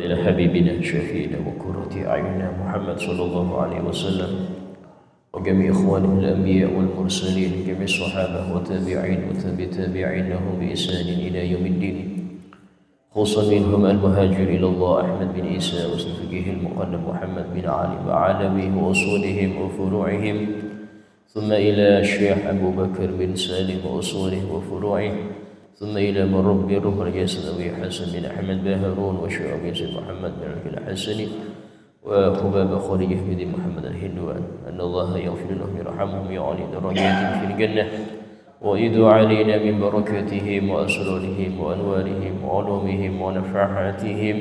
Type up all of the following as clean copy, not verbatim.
إلى حبيبنا شفينا وقرة أعيننا محمد صلى الله عليه وسلم وجميع إخوانه الأنبياء والمرسلين جميع الصحابة وتابعين وتابعين لهم بإحسان إلى يوم الدين خصوصا منهم المهاجر إلى الله أحمد بن عيسى وصديقه المقدم محمد بن علي وعالمه وأصولهم وفروعهم ثم إلى الشيخ أبو بكر بن سالم وأصوله وفروعه ثم إلى من ربي روح الجسد أبي حسن بن أحمد باهرون وشيخ أبي سيد محمد بن عبد الحسن وخباب خارجه بن محمد الهندوان أن الله يغفر لهم يرحمهم يعلي درجاتهم في الجنة ويدعو علينا من بركاتهم وأسرارهم وأنوارهم وعلومهم ونفحاتهم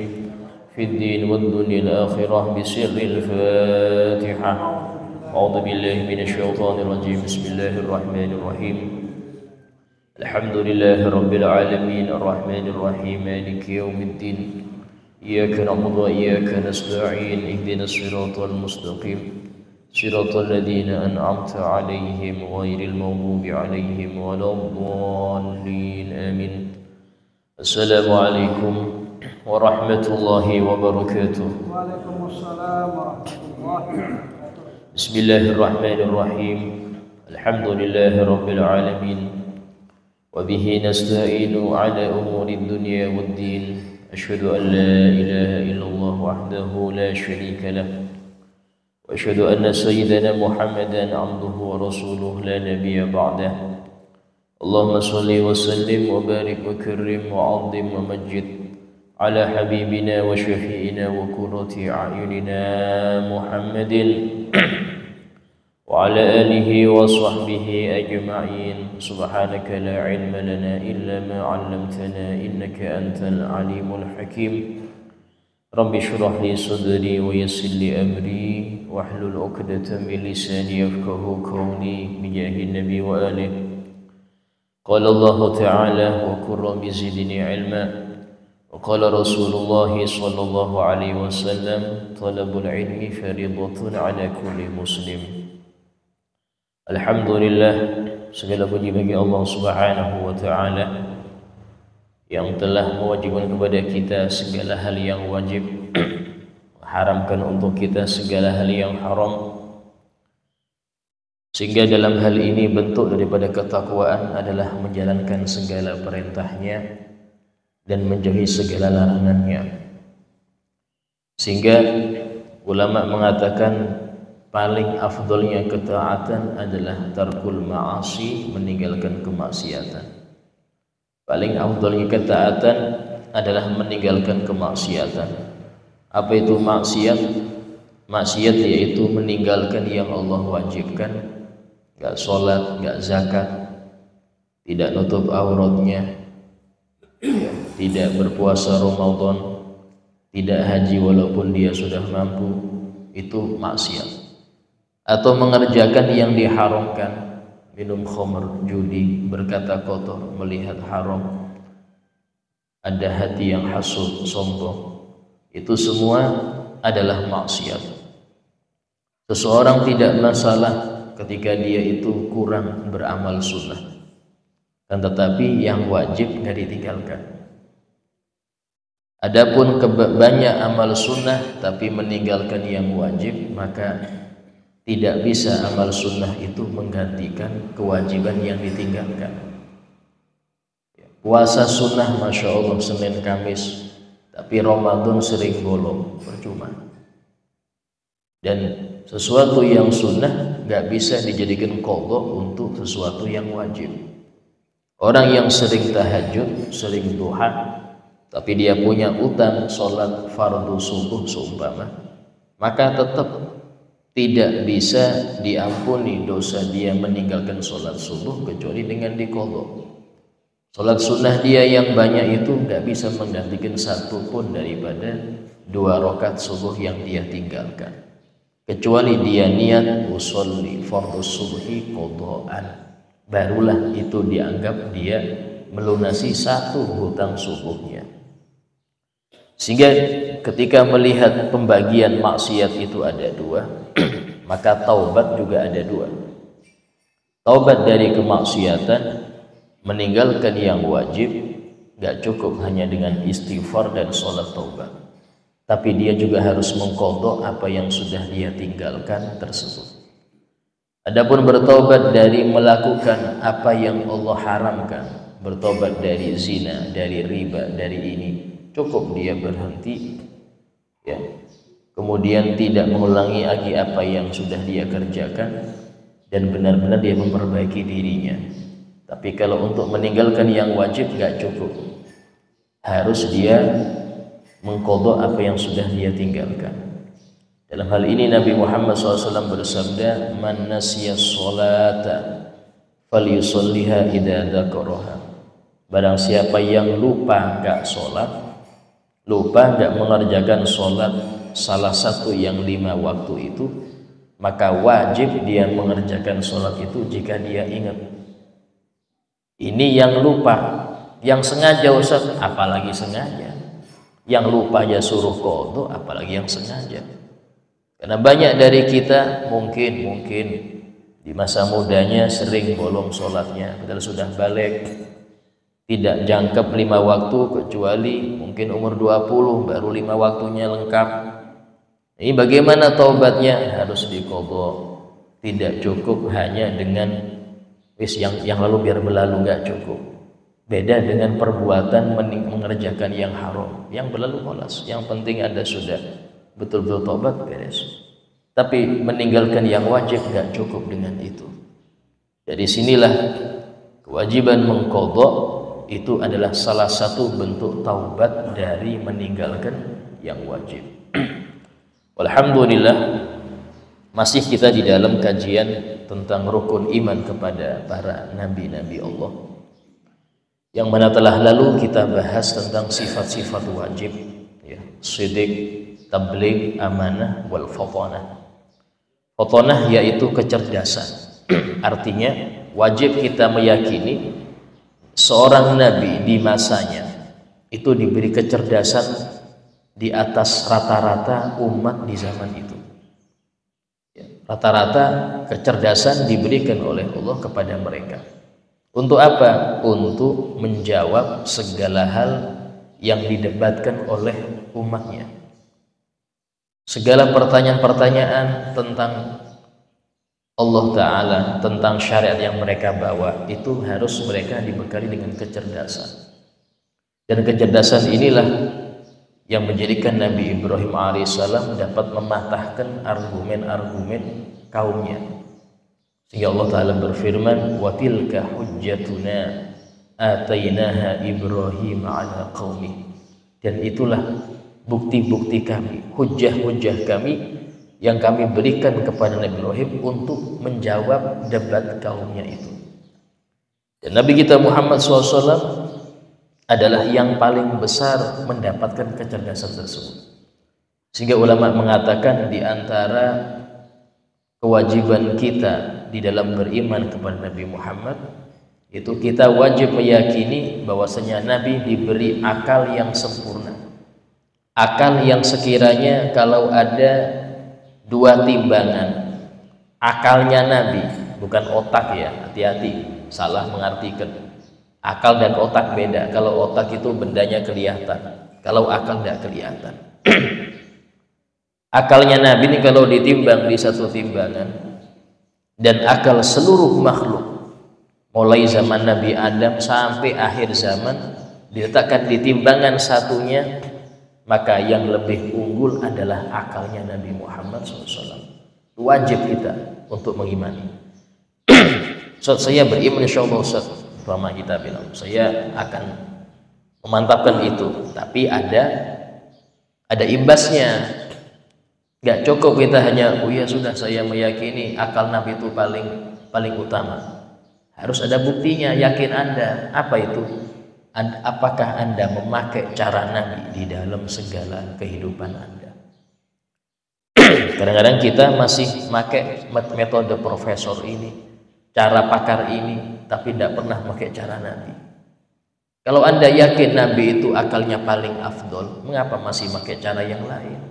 في الدين والدنيا الآخرة بسر الفاتحة أعوذ بالله من الشيطان الرجيم بسم الله الرحمن الرحيم الحمد لله رب العالمين الرحمن الرحيم مالك يوم الدين إياك نعبد وإياك نستعين اهدنا الصراط المستقيم صراط الذين أنعمت عليهم غير المغضوب عليهم ولا الضالين آمين السلام عليكم ورحمة الله وبركاته. وعليكم السلام ورحمة الله وبركاته. بسم الله الرحمن الرحيم الحمد لله رب العالمين وبه نستعين على أمور الدنيا والدين أشهد أن لا إله إلا الله وحده لا شريك له وأشهد أن سيدنا محمدا عبده ورسوله لا نبي بعده اللهم صل وسلم وبارك وكرم وعظم ومجد على حبيبنا وشفيئنا وقرة أعيننا محمد وعلى آله وصحبه أجمعين سبحانك لا علم لنا إلا ما علمتنا إنك أنت العليم الحكيم رب اشرح لي صدري ويسر لي أمري واحلل عقدة من لساني يفقه قولي بجاه النبي وآله قال الله تعالى وقل رب زدني علما وقال رسول الله صلى الله عليه وسلم طلب العلم فريضة على كل مسلم. Alhamdulillah, segala puji bagi Allah Subhanahu wa taala yang telah mewajibkan kepada kita segala hal yang wajib, haramkan untuk kita segala hal yang haram. Sehingga dalam hal ini bentuk daripada ketakwaan adalah menjalankan segala perintahnya dan menjauhi segala larangannya. Sehingga ulama mengatakan paling afdolnya ketaatan adalah tarkul ma'asi, meninggalkan kemaksiatan. Paling afdolnya ketaatan adalah meninggalkan kemaksiatan. Apa itu maksiat? Maksiat yaitu meninggalkan yang Allah wajibkan, gak sholat, gak zakat, tidak nutup auratnya, tidak berpuasa Ramadan, tidak haji walaupun dia sudah mampu, itu maksiat. Atau mengerjakan yang diharamkan, minum khamr, judi, berkata kotor, melihat haram, ada hati yang hasud, sombong, itu semua adalah maksiat. Seseorang tidak masalah ketika dia itu kurang beramal sunnah, kan tetapi yang wajib nggak ditinggalkan. Adapun banyak amal sunnah tapi meninggalkan yang wajib, maka tidak bisa amal sunnah itu menggantikan kewajiban yang ditinggalkan. Puasa sunnah Masya Allah Senin Kamis, tapi Ramadan sering bolong, percuma. Dan sesuatu yang sunnah gak bisa dijadikan qadha untuk sesuatu yang wajib. Orang yang sering tahajud, sering duha, tapi dia punya utang sholat fardu subuh seumpama, maka tetap tidak bisa diampuni dosa dia meninggalkan sholat subuh kecuali dengan diqadha. Sholat sunnah dia yang banyak itu tidak bisa menggantikan satu pun daripada 2 rakaat subuh yang dia tinggalkan, kecuali dia niat usolli fardhu subhi qadhaan, barulah itu dianggap dia melunasi satu hutang subuhnya. Sehingga ketika melihat pembagian maksiat itu ada 2, maka taubat juga ada 2. Taubat dari kemaksiatan, meninggalkan yang wajib, gak cukup hanya dengan istighfar dan sholat taubat. tapi dia juga harus mengqadha apa yang sudah dia tinggalkan tersebut. Adapun bertobat dari melakukan apa yang Allah haramkan, bertobat dari zina, dari riba, dari ini, cukup dia berhenti, ya. Kemudian tidak mengulangi lagi apa yang sudah dia kerjakan dan benar-benar dia memperbaiki dirinya. Tapi kalau untuk meninggalkan yang wajib gak cukup, harus dia mengqadha apa yang sudah dia tinggalkan. Dalam hal ini Nabi Muhammad SAW bersabda, "Man nasiya sholata falyusalliha idza dzakaraha." Barang siapa yang lupa gak sholat, lupa gak mengerjakan sholat salah satu yang 5 waktu itu, maka wajib dia mengerjakan sholat itu jika dia ingat. Ini yang lupa, yang sengaja Ustaz, apalagi sengaja. Yang lupa aja suruh qadha, apalagi yang sengaja. Karena banyak dari kita mungkin di masa mudanya sering bolong sholatnya, padahal sudah balik, tidak jangkep 5 waktu, kecuali mungkin umur 20 baru 5 waktunya lengkap. Ini bagaimana taubatnya? Harus diqadha. Tidak cukup hanya dengan yang lalu biar berlalu, nggak cukup. Beda dengan perbuatan mengerjakan yang haram, yang berlalu kholas. Yang penting Anda sudah betul-betul taubat, beres. Tapi meninggalkan yang wajib nggak cukup dengan itu. Dari sinilah kewajiban mengqadha itu adalah salah satu bentuk taubat dari meninggalkan yang wajib. Alhamdulillah, masih kita di dalam kajian tentang rukun iman kepada para nabi-nabi Allah, yang mana telah lalu kita bahas tentang sifat-sifat wajib, ya, siddiq, tabligh, amanah, wal fatanah. Fatanah yaitu kecerdasan. Artinya wajib kita meyakini seorang nabi di masanya itu diberi kecerdasan di atas rata-rata umat di zaman itu. Rata-rata kecerdasan diberikan oleh Allah kepada mereka. Untuk apa? Untuk menjawab segala hal yang didebatkan oleh umatnya. Segala pertanyaan-pertanyaan tentang Allah Ta'ala, tentang syariat yang mereka bawa, itu harus mereka dibekali dengan kecerdasan. Dan kecerdasan inilah yang menjadikan Nabi Ibrahim alaihissalam dapat mematahkan argumen-argumen kaumnya. Sehingga Allah Ta'ala berfirman, wa tilka hujjatuna atainaha Ibrahim ala qaumi. Dan itulah bukti-bukti kami, hujjah-hujjah kami yang kami berikan kepada Nabi Ibrahim untuk menjawab debat kaumnya itu. Dan Nabi kita Muhammad SAW adalah yang paling besar mendapatkan kecerdasan tersebut. Sehingga ulama mengatakan di antara kewajiban kita di dalam beriman kepada Nabi Muhammad itu kita wajib meyakini bahwasanya Nabi diberi akal yang sempurna, akal yang sekiranya kalau ada 2 timbangan, akalnya Nabi, bukan otak ya, hati-hati salah mengartikan. Akal dan otak beda. Kalau otak itu bendanya kelihatan, kalau akal tidak kelihatan. Akalnya Nabi ini kalau ditimbang di satu timbangan, dan akal seluruh makhluk mulai zaman Nabi Adam sampai akhir zaman diletakkan di timbangan satunya, maka yang lebih unggul adalah akalnya Nabi Muhammad SAW. Wajib kita untuk mengimani. Ustaz, saya beriman insyaallah Ustaz, Rama kita bilang saya akan memantapkan itu, tapi ada imbasnya. Gak cukup kita hanya oh ya sudah saya meyakini akal Nabi itu paling utama. Harus ada buktinya. Yakin Anda apa itu? Apakah Anda memakai cara Nabi di dalam segala kehidupan Anda? Kadang-kadang kita masih pakai metode profesor ini, cara pakar ini, tapi tidak pernah pakai cara Nabi. Kalau Anda yakin Nabi itu akalnya paling afdol, mengapa masih pakai cara yang lain?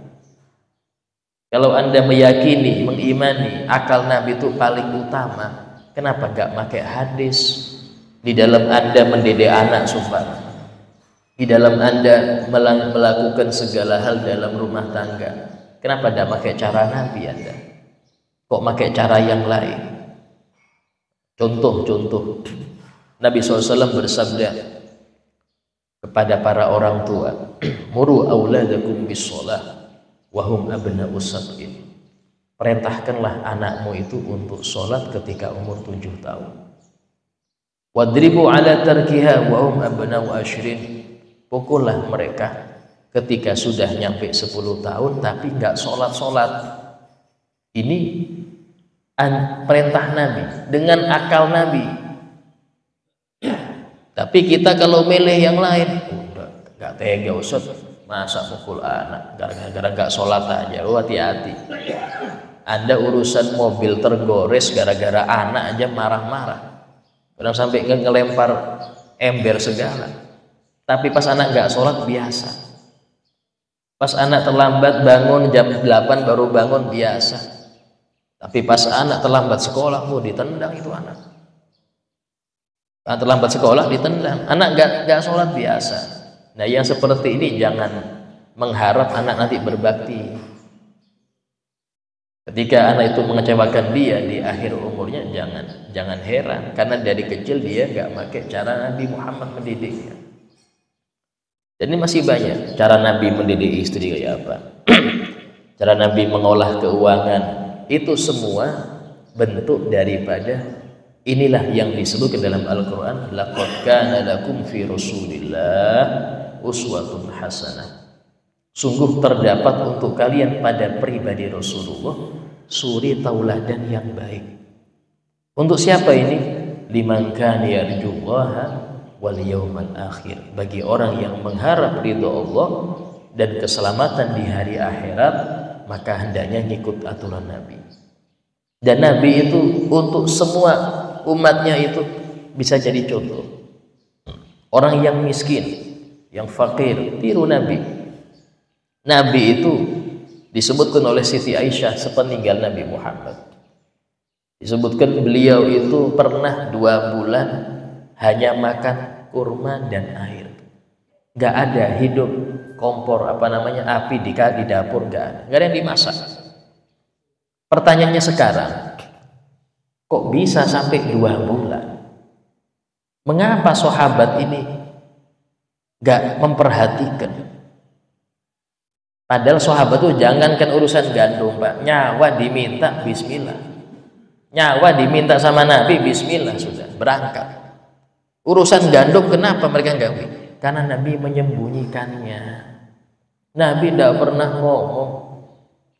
Kalau Anda meyakini, mengimani akal Nabi itu paling utama, kenapa nggak pakai hadis di dalam Anda mendidik anak supaya? di dalam Anda melakukan segala hal dalam rumah tangga, kenapa tidak pakai cara Nabi Anda? Kok pakai cara yang lain? Contoh Nabi SAW bersabda kepada para orang tua, muru auladakum bis-shalah wa hum abna'u sab'in. Perintahkanlah anakmu itu untuk sholat ketika umur 7 tahun. Wadribu ala tarkiha wa hum abna'u ashrin. Pukullah mereka ketika sudah nyampe 10 tahun tapi nggak sholat. Ini perintah Nabi dengan akal Nabi. Tapi kita kalau milih yang lain, udah nggak tega Ustaz, masa pukul anak gara-gara nggak sholat aja. Oh, hati-hati. Anda urusan mobil tergores gara-gara anak aja marah-marah, kadang sampai ngelempar ember segala. Tapi pas anak nggak sholat biasa. Pas anak terlambat bangun jam 8 baru bangun biasa. Tapi pas anak terlambat sekolah, ditendang itu anak. Anak terlambat sekolah ditendang. Anak nggak sholat biasa. Nah, yang seperti ini jangan mengharap anak nanti berbakti. Ketika anak itu mengecewakan dia di akhir umurnya, jangan heran, karena dari kecil dia nggak pakai cara Nabi Muhammad mendidiknya. Dan ini masih banyak cara Nabi mendidik istri kayak apa. Cara Nabi mengolah keuangan, itu semua bentuk daripada inilah yang disebut dalam Al-Quran, laqad kana lakum fi Rasulillah uswatun hasanah. Sungguh terdapat untuk kalian pada pribadi Rasulullah suri tauladan yang baik. Untuk siapa ini? Liman kana yarjullaha wal yawmal akhir. Bagi orang yang mengharap ridho Allah dan keselamatan di hari akhirat, maka hendaknya ngikut aturan Nabi. Dan Nabi itu untuk semua umatnya itu bisa jadi contoh. Orang yang miskin, yang fakir, tiru Nabi. Nabi itu disebutkan oleh Siti Aisyah sepeninggal Nabi Muhammad. Disebutkan beliau itu pernah 2 bulan hanya makan kurma dan air. Gak ada hidup kompor api di dapur, gak ada yang dimasak. Pertanyaannya sekarang, kok bisa sampai 2 bulan? Mengapa sahabat ini gak memperhatikan? Padahal sahabat itu jangankan urusan gandum, Pak, nyawa diminta bismillah. Nyawa diminta sama Nabi bismillah, sudah berangkat. Urusan gandum kenapa mereka gawe? Karena Nabi menyembunyikannya. Nabi tidak pernah ngomong.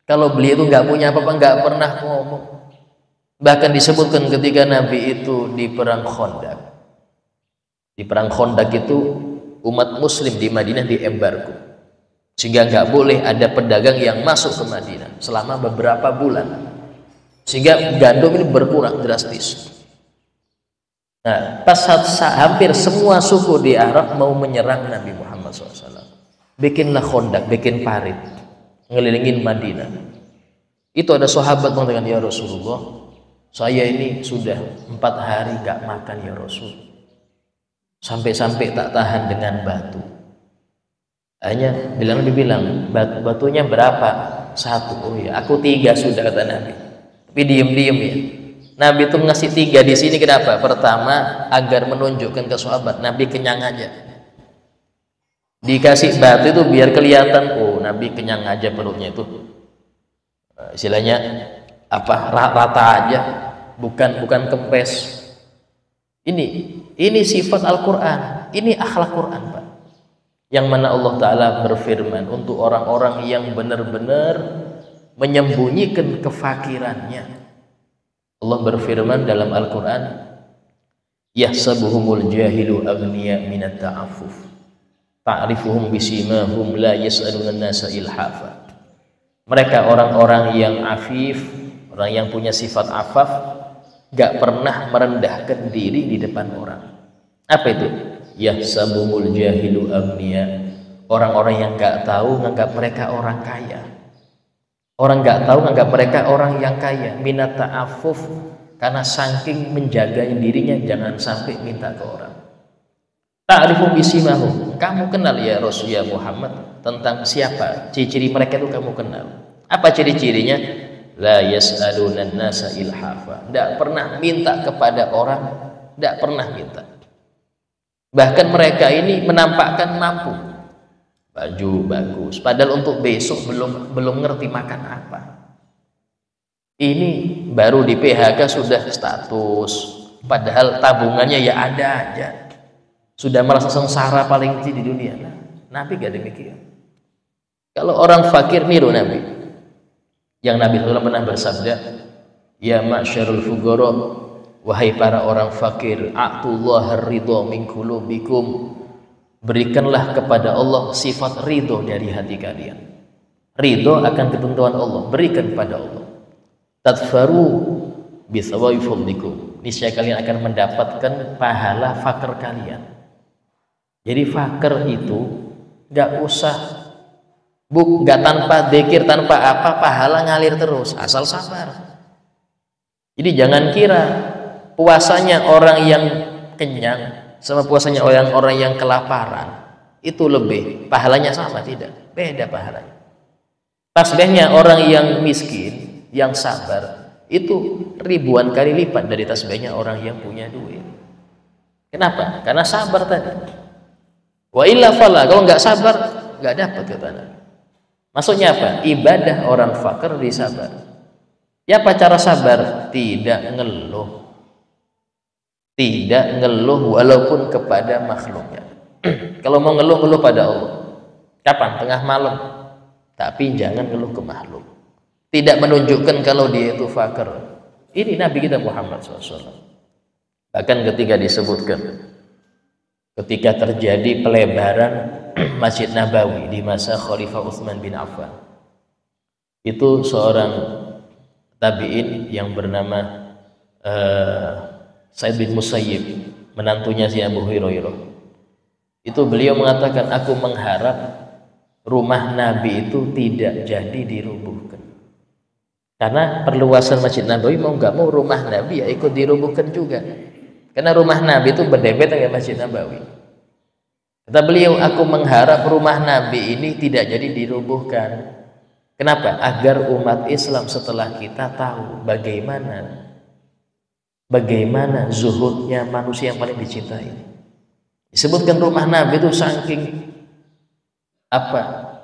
Kalau beliau itu nggak punya apa-apa, nggak pernah ngomong. Bahkan disebutkan ketika Nabi itu di perang Khandaq. Di perang Khandaq itu umat Muslim di Madinah diembargo, sehingga nggak boleh ada pedagang yang masuk ke Madinah selama beberapa bulan. Sehingga gandum ini berkurang drastis. Nah, pas hampir semua suku di Arab mau menyerang Nabi Muhammad SAW, bikinlah Khandaq, bikin parit, ngelilingin Madinah. Itu ada sahabat mengatakan, ya Rasulullah, saya ini sudah 4 hari gak makan ya Rasul, sampai-sampai tak tahan dengan batu. Hanya Nabi bilang, batunya berapa? 1. Oh ya, aku 3 sudah, kata Nabi. Tapi diem-diem ya. Nabi itu ngasih 3 di sini kenapa? Pertama, agar menunjukkan ke sahabat Nabi kenyang aja. Dikasih batu itu biar kelihatan, oh Nabi kenyang aja perutnya itu. Istilahnya rata aja, bukan kempes. Ini sifat Al-Qur'an, ini akhlak Quran, Pak. Yang mana Allah Ta'ala berfirman untuk orang-orang yang benar-benar menyembunyikan kefakirannya. Allah berfirman dalam Al-Quran, yahsabuhumul jahilu aghniya minat ta'affuf ta'rifuhum bisimahum la yas'aluna nasa ilhafa. Mereka orang-orang yang afif, orang yang punya sifat afaf, gak pernah merendahkan diri di depan orang. Apa itu? Yahsabuhumul jahilu aghniya. Orang-orang yang gak tahu nganggap mereka orang kaya. Orang nggak tahu nganggap mereka orang yang kaya, minat ta'affuf, karena saking menjaga dirinya jangan sampai minta ke orang. Ta'rifu bisimahum, kamu kenal ya Rasul ya Muhammad tentang siapa ciri-ciri mereka itu kamu kenal. Apa ciri-cirinya? La yas'aluna an-nasa ilhafa, tidak pernah minta kepada orang, tidak pernah minta. Bahkan mereka ini menampakkan mampu, baju bagus, padahal untuk besok belum ngerti makan apa. Ini baru di PHK sudah status, padahal tabungannya ya ada aja. Sudah merasa sengsara paling tinggi di dunia. Nah, Nabi gak demikian. Kalau orang fakir niru Nabi. Yang Nabi SAW pernah bersabda, ya ma'syarul fuqara, wahai para orang fakir, a'tullaha ridha min qulubikum, berikanlah kepada Allah sifat ridho dari hati kalian. Ridho akan ketentuan Allah, berikan kepada Allah. Tadfaru bi thawabi fadlikum, niscaya kalian akan mendapatkan pahala fakir kalian. Jadi fakir itu nggak usah nggak tanpa dzikir, tanpa apa, pahala ngalir terus, asal sabar. Jadi jangan kira puasanya orang yang kenyang sama puasanya orang yang kelaparan itu lebih pahalanya sama, tidak, beda pahalanya. Tasbihnya orang yang miskin, yang sabar itu ribuan kali lipat dari tasbihnya orang yang punya duit. Kenapa? Karena sabar tadi. Wa illa fala, kalau nggak sabar nggak dapat kata Nabi. Maksudnya apa? Ibadah orang fakir disabar. Ya apa cara sabar? Tidak ngeluh. Tidak ngeluh walaupun kepada makhluknya. Kalau mau ngeluh pada Allah. Kapan? Tengah malam. Tapi jangan ngeluh ke makhluk. Tidak menunjukkan kalau dia itu fakir. Ini Nabi kita Muhammad SAW. Bahkan ketika disebutkan, ketika terjadi pelebaran Masjid Nabawi di masa Khalifah Utsman bin Affan, itu seorang tabi'in yang bernama Sa'id bin Musayyib, menantunya si Abu Hurairah, itu beliau mengatakan, aku mengharap rumah Nabi itu tidak jadi dirubuhkan, karena perluasan Masjid Nabawi mau nggak mau rumah Nabi ya ikut dirubuhkan juga. Karena rumah Nabi itu berdempet dengan Masjid Nabawi. Kata beliau, aku mengharap rumah Nabi ini tidak jadi dirubuhkan. Kenapa? Agar umat Islam setelah kita tahu bagaimana zuhudnya manusia yang paling dicintai. Disebutkan rumah Nabi itu saking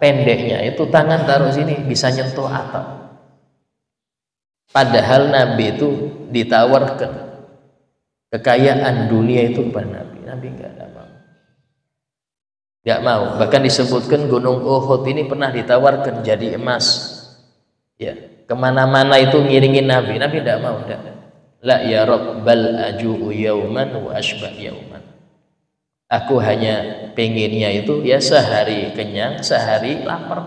pendeknya, itu tangan taruh sini bisa nyentuh atap. Padahal Nabi itu ditawarkan kekayaan dunia itu kepada Nabi. Nabi nggak mau. Bahkan disebutkan Gunung Uhud ini pernah ditawarkan jadi emas. Ya, kemana-mana itu ngiringin Nabi. Nabi nggak mau. La ya Rabb, bal aju'u yauman wa ashba yauman. Aku hanya pengennya itu ya sehari kenyang, sehari lapar.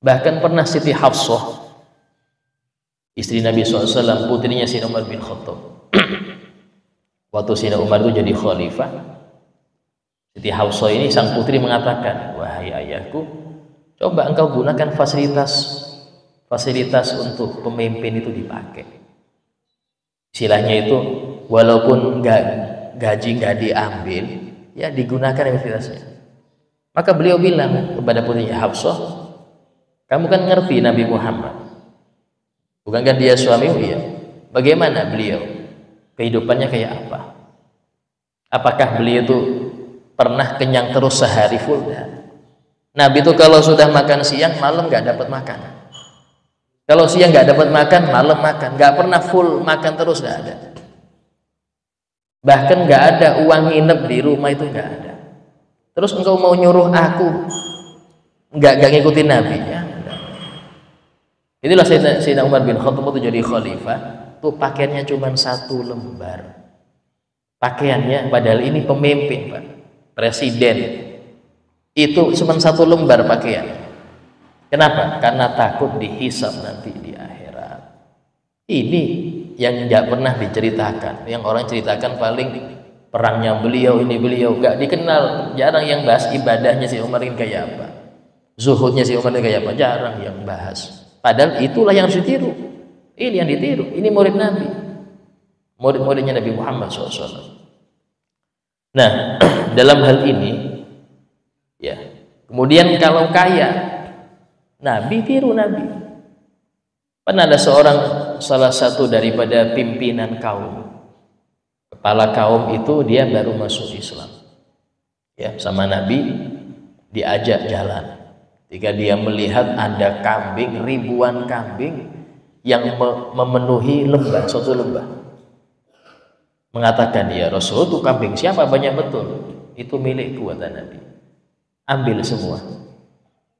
Bahkan pernah Siti Hafsah, istri Nabi SAW, putrinya Sayyidina Umar bin Khattab. Waktu Sayyidina Umar itu jadi khalifah, Siti Hafsah ini sang putri mengatakan, wahai ayahku, coba engkau gunakan fasilitas untuk pemimpin itu dipakai. Istilahnya itu walaupun gaji nggak diambil, ya digunakan fasilitasnya. Maka beliau bilang kepada putrinya, Hafsah, kamu kan ngerti Nabi Muhammad, bukankah dia suamimu? Iya. Bagaimana beliau? Kehidupannya kayak apa? Apakah beliau itu pernah kenyang terus sehari full? Nabi itu kalau sudah makan siang, malam nggak dapat makan. Kalau siang nggak dapat makan, malam makan. Nggak pernah full makan terus, nggak ada. Bahkan nggak ada uang nginep di rumah, itu nggak ada. Terus engkau mau nyuruh aku nggak ngikutin Nabi? Ya, inilah Sayyidina Umar bin Khattab itu jadi khalifah, tuh pakaiannya cuma 1 lembar. Pakaiannya, padahal ini pemimpin, Pak, presiden, itu cuma 1 lembar pakaian. Kenapa? Karena takut dihisab nanti di akhirat. Ini yang nggak pernah diceritakan. Yang orang ceritakan paling perangnya beliau, ini beliau, nggak dikenal. Jarang yang bahas ibadahnya si Umar ini kayak apa, zuhudnya si Umar ini kayak apa, jarang yang bahas. Padahal itulah yang harus ditiru. Ini yang ditiru. Ini murid Nabi, murid-muridnya Nabi Muhammad SAW. Nah, dalam hal ini ya, kemudian kalau kaya, Nabi tiru Nabi. Pernah ada salah satu daripada pimpinan kaum, kepala kaum itu, dia baru masuk Islam ya, sama Nabi diajak jalan. Ketika dia melihat ada kambing, ribuan kambing yang memenuhi lembah, suatu lembah, mengatakan, ya Rasul, itu kambing siapa? Banyak betul. Itu milikku, kata Nabi. Ambil semua.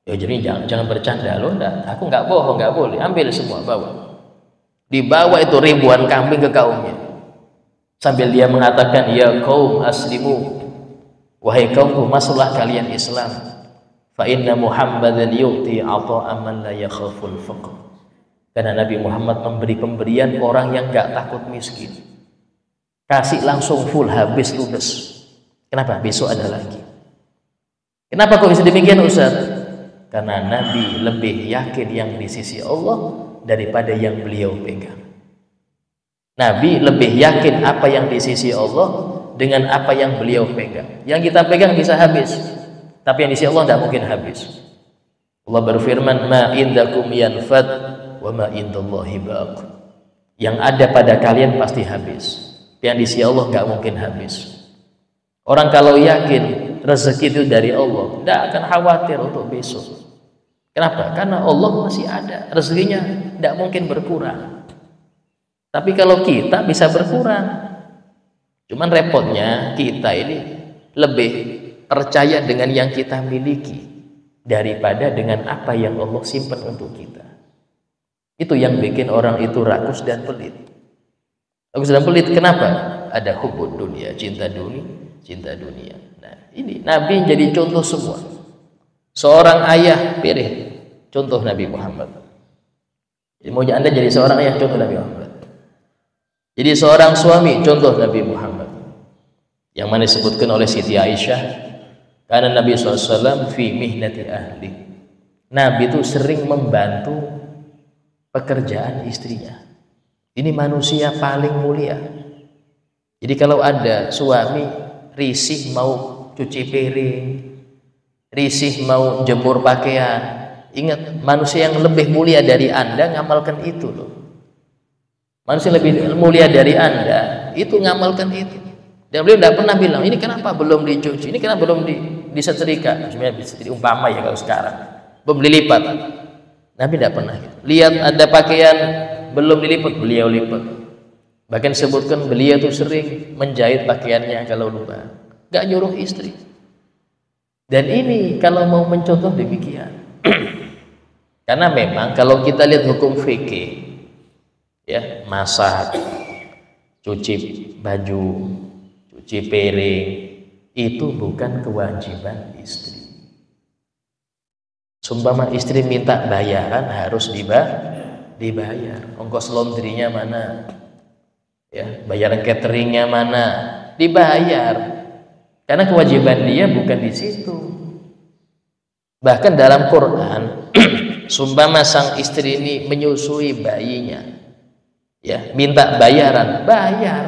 Ya jadi jangan bercanda loh, aku nggak bohong, nggak boleh. Ambil semua, bawa. Dibawa itu ribuan kambing ke kaumnya. Sambil dia mengatakan, ya kaum aslimu, wahai kaumku, masuklah kalian Islam. Fa inna Muhammadan yu'ti ata'an man la yakhaful faqr. Karena Nabi Muhammad memberi pemberian orang yang nggak takut miskin. Kasih langsung full, habis, ludes. Kenapa? Besok ada lagi. Kenapa kok bisa demikian, Ustaz? Karena Nabi lebih yakin yang di sisi Allah daripada yang beliau pegang. Nabi lebih yakin apa yang di sisi Allah dengan apa yang beliau pegang. Yang kita pegang bisa habis, tapi yang di sisi Allah tidak mungkin habis. Allah berfirman, ma indakum yanfad wa ma indallahi baq. Yang ada pada kalian pasti habis, yang di sisi Allah nggak mungkin habis. Orang kalau yakin rezeki itu dari Allah, tidak akan khawatir untuk besok. Kenapa? Karena Allah masih ada, rezekinya tidak mungkin berkurang. Tapi kalau kita bisa berkurang. Cuman repotnya kita ini lebih percaya dengan yang kita miliki daripada dengan apa yang Allah simpan untuk kita. Itu yang bikin orang itu rakus dan pelit. Rakus dan pelit kenapa? Ada hubud dunia, cinta dunia. Nah, ini Nabi jadi contoh semua. Seorang ayah, pilih contoh Nabi Muhammad. Jadi mau Anda jadi seorang ayah, contoh Nabi Muhammad. Jadi seorang suami, contoh Nabi Muhammad. Yang mana disebutkan oleh Siti Aisyah, karena Nabi SAW fi mihnati ahli. Nabi itu sering membantu pekerjaan istrinya. Ini manusia paling mulia. Jadi kalau ada suami risih mau cuci piring, risih mau jemur pakaian, ingat, manusia yang lebih mulia dari Anda ngamalkan itu loh. Manusia yang lebih mulia dari Anda itu ngamalkan itu. Dan beliau tidak pernah bilang, ini kenapa belum dicuci, ini kenapa belum disetrika. Sebenarnya bisa diumpama ya kalau sekarang, belum dilipat. Nabi tidak pernah. Lihat ada pakaian belum dilipat, beliau lipat. Bahkan sebutkan beliau itu sering menjahit pakaiannya kalau lupa. Gak nyuruh istri. Dan ini kalau mau mencontoh demikian. Karena memang kalau kita lihat hukum fikih, ya, masak, cuci baju, cuci piring, itu bukan kewajiban istri. Sumpama istri minta bayaran harus dibayar. Ongkos laundrynya mana? Ya, bayaran cateringnya mana? Dibayar. Karena kewajiban dia bukan di situ. Bahkan dalam Quran, sumpama sang istri ini menyusui bayinya, ya, minta bayaran, bayar.